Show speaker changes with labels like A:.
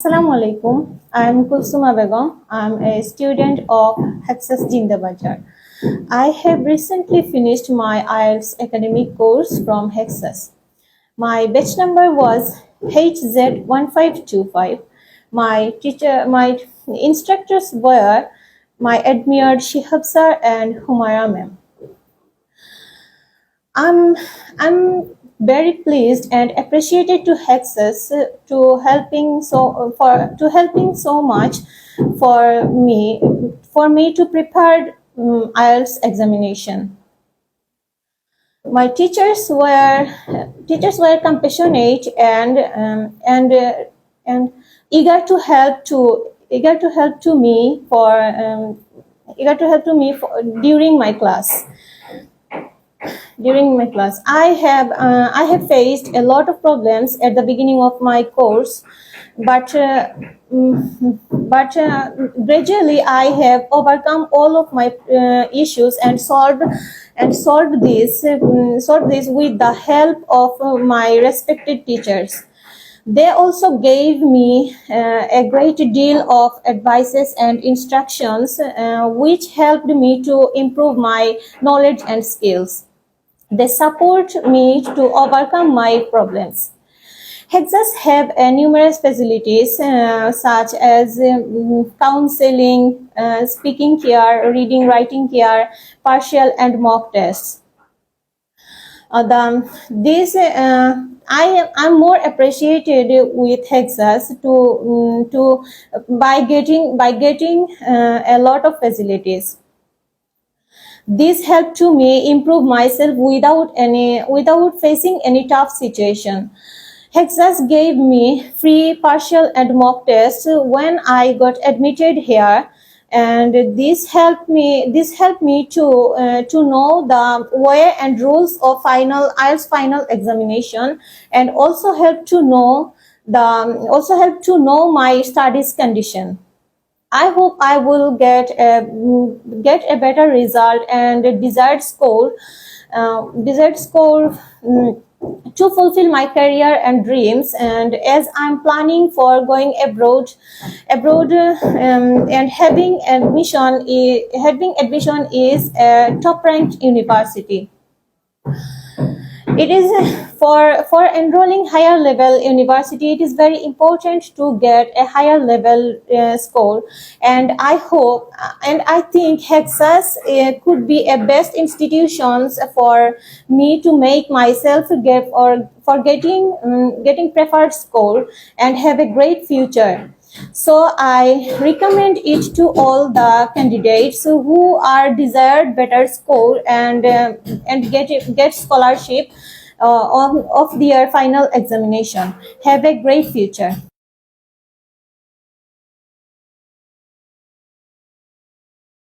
A: Assalamu alaikum. I'm Kulsuma Begum. I'm a student of HEXA'S Zindabazar. I have recently finished my IELTS academic course from HEXAS. My batch number was HZ1525. My instructors were my admired Shihab sir and Humaira ma'am. I'm very pleased and appreciated to Hexas to helping so much for me to prepare IELTS examination. My teachers were compassionate and eager to help to me during my class. I have faced a lot of problems at the beginning of my course, but gradually I have overcome all of my issues and solved this with the help of my respected teachers. They also gave me a great deal of advices and instructions, which helped me to improve my knowledge and skills. They support me to overcome my problems. Hexas have numerous facilities such as counseling, speaking care, reading, writing care, partial and mock tests. I'm more appreciated with Hexas by getting a lot of facilities. This helped to me improve myself without facing any tough situation. Hexas gave me free partial and mock tests when I got admitted here, and this helped me to know the way and rules of IELTS final examination, and also helped to know my studies condition. I hope I will get a better result and a desired score to fulfill my career and dreams. And as I'm planning for going abroad, and having admission is a top-ranked university. It is for enrolling higher level university. It is very important to get a higher level score, and I think Hexas could be a best institutions for me to make myself getting preferred score and have a great future. So I recommend it to all the candidates who are desired better score and get scholarship of their final examination. Have a great future.